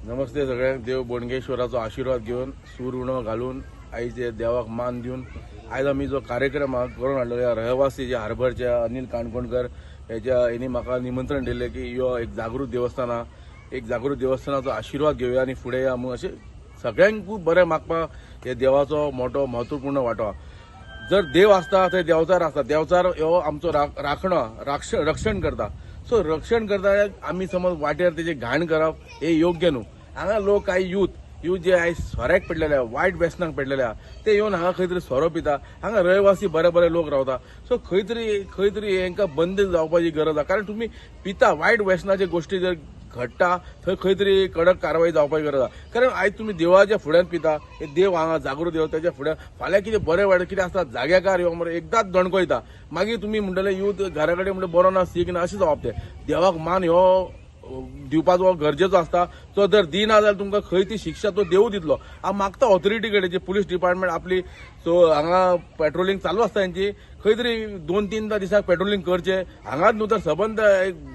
नमस्ते सगळ्यांक. देव बोडगेश्वराचो आशीर्वाद घेऊन सूर उणो घालून आईचे देवाक मान दिवन आज आम्ही जो कार्यक्रम करून हाडलो रहिवासी जे हार्बरचे अनिल काणकोणकर यांनी म्हाका निमंत्रण दिले की यो एक जागृत देवस्थान एक जागृत देवस्थानाचो आशीर्वाद घेऊया आणि फुडें या म्हणून अशें सगळ्यांक खूब बरें मागपाक हे देवाचो मोठो महत्वपूर्ण वांटो. जर देव आसता थंय देवचार आसता. देवचार हो आमचो राखणो रक्षण करता. सो रक्षण करता आमी समज वाटेर तेजे घाण करप हे योग्य न्हू. हांगा लोक काही यूथ जे आयज सोऱ्याक पडलेले वायट व्यसनाक पडलेले ते येवन हांगा खंय तरी सोरो पिता. हांगा रहिवासी बरे बरे लोक रावता. सो खंय तरी हांकां बंद जावपाची गरज आसा. कारण तुम्ही पिता वायट व्यसनाचे गोष्टी जर घडटा थंय खंय तरी कडक कारवाई जावपाची गरज आसा. कारण आयज तुम्ही देवाच्या फुड्यान पिता. हे देव हांगा जागृत देव त्याच्या फुड्यान फाल्यां कितें बरें वायट कितें आसता जाग्याकार यो मरे एकदाच दणकयता. मागीर तुम्ही म्हणटले यूथ घरा कडेन म्हणजे बरो ना सीख ना अशें जावप ते. देवाक मान ह्यो दिवपाचो गरजेचो आसता. तो जर दिना जाल्यार तुमकां खंय ती शिक्षा तो देव दितलो. हांव मागता ऑथॉरिटी कडेन जे पुलीस डिपार्टमेंट आपली सो हांगा पेट्रोलिंग चालू आसता तांची खंय तरी 2-3 दिसाक पेट्रोलिंग करचे. हांगाच न्हू तर सबंद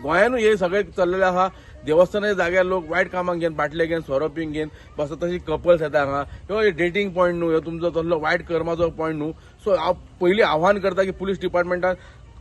गोंयानूय हे सगळे चल्लेले आहा. देवस्थानाच्या जाग्यार लोक वायट कामाक घेवन बाटले घेवन सोरो पिवंक घेवन बसता. तशी कपल्स येता हांगा. ह्यो डेटिंग पॉयंट न्हू. ह्यो तुमचो तसलो वायट कर्माचो पॉयंट न्हू. सो हांव पयलीं आव्हान करता की पुलीस डिपार्टमेंटान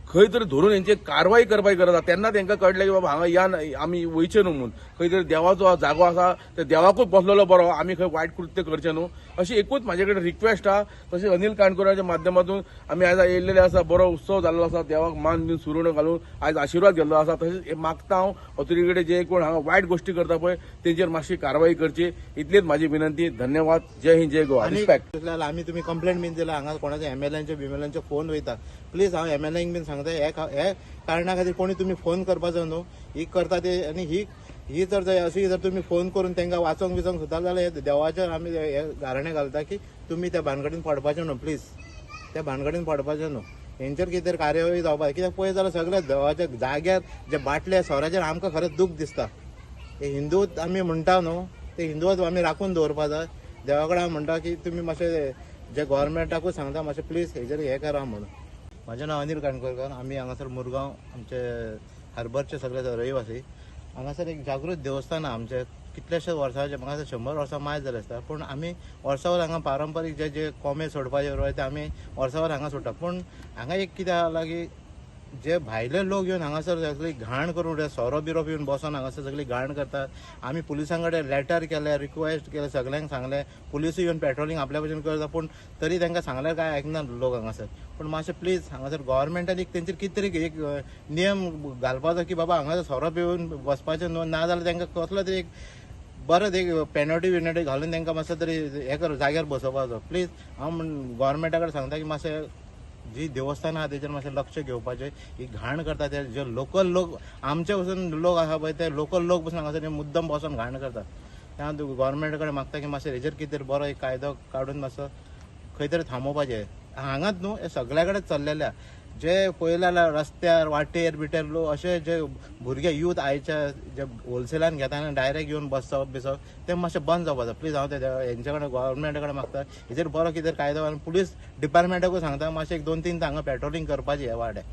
खंय तरी धरून यांची कारवाई करपाची गरज आसा. तेन्ना तांकां कळटलें की बाबा हांगा या आमी वयचे न्हू म्हणून. खंय तरी देवाचो जागो आसा त्या देवाकूच बसलेलो बरो. आमी खंय वायट कृत्य करचें न्हू अशी एकूच म्हाजे कडेन रिक्वेस्ट आहा. तशें अनिल काणकोणाच्या माध्यमातून आमी आयज येयल्लेले आसा. बरो उत्सव जाल्लो आसा. देवाक मान दिवन सुरण घालून आयज आशीर्वाद घेतलो आसा. तशेंच हे मागता हांव ऑथॉरिटी कडेन जे कोण हांगा वायट गोष्टी करता पळय तेंचेर मातशी कारवाई करची इतलीच म्हाजी विनंती. धन्यवाद. जय हिंद जय गोवा. रिस्पेक्ट. आम्ही तुम्ही कंप्लेंट बीन दिला हांगा कोणाचे एमएलएचे बिमएलएचे फोन वयता. प्लीज हांव एमएलएंक बीन सांगता हे कारणा खातीर कोणी तुम्ही फोन करपाचो न्हू. ही करता ते आनी ही जर अशी जर तुम्ही फोन करून तांकां वाचोंक बिचोंक सुद्दां जाल्यार देवाचेर आमी हे गाराणें घालता की तुम्ही त्या भानगडीन पडपाचें न्हू. प्लीज त्या भानगडीन पडपाचें न्हू. हेंचेर कितें कार्यवाही जावपाक कित्याक पळय जाल्यार सगळे देवाच्या जाग्यार जे बाटले सोऱ्याचेर आमकां खरेंच दूख दिसता. हे हिंदू आमी म्हणटा न्हू ते हिंदूच आमी राखून दवरपा जाय. देवा कडेन हांव म्हणटा की तुमी मातशें जे गव्हर्मेंटाकूच सांगता मातशें प्लीज हेजेर हे करा म्हणून. म्हजें नांव अनिल काणकोणकर. आमी हांगासर मुरगांव आमचे हार्बरचे सगळे रहिवासी. हांगासर एक जागृत देवस्थान आहा आमचे कितलेशेच वर्सांचे म्हाका 100 वर्सां मायज जाले आसता. पूण आमी वर्सावर हांगा पारंपारीक जे कोमे सोडपाचे रोय ते आमी वर्सावर हांगा सोडटा. पूण हांगा एक कितें जाला की जे भायले लोक येवन हांगासर सगळी घाण करून सोरो बिरो पिवन बसोन हांगासर सगळी घाण करतात. आमी पुलिसां कडेन लेटर केले रिक्वेस्ट केले सगळ्यांक सांगले. पुलिसूय येवन पेट्रोलिंग आपल्या भशेन करता. पूण तरी तांकां सांगल्यार काय आयकना लोक हांगासर. पूण मातशें प्लीज हांगासर गव्हर्मेंटान एक तेंचेर कितें तरी एक नियम घालपाचो की बाबा हांगासर सोरो पिवन बसपाचें न्हू. ना जाल्यार तांकां कसलो तरी एक बरोच एक पेनल्टी घालून तांकां मातसो तरी हे कर जाग्यार बसोवपाचो. प्लीज हांव गव्हर्मेंटा कडेन सांगता की मातशें जी देवस्थान आहा तेजेर मातशें लक्ष घेवपाचें. ही घाण करता ते जे लोकल लोक आमचे पसून लोक आहा पळय ते लोकल लोक पसून हांगासर मुद्दम बसोन घाण करतात. त्या गव्हर्मेंटा कडेन मागता की मातशें हेजेर कितें बरो एक कायदो काडून मातसो खंय तरी थांबोवपाचें. हांगाच न्हू हे सगळ्या कडेन चल्लेल्या जे पयल्या रस्त्यार वाटेर बिटेर लोक अशे जे भुरगे यूथ आयच्या जे होलसेलान घेता आनी डायरेक्ट येवन बसप बिसप ते मातशें बंद जावपाचो. प्लीज हांव हेंचे कडेन गव्हर्मेंटा कडेन मागता हेजेर बरो कितें कायदो. आनी पुलीस डिपार्टमेंटाकूय सांगता मातशें 1-2-3 हांगा पेट्रोलिंग करपाची हे वाड्याक.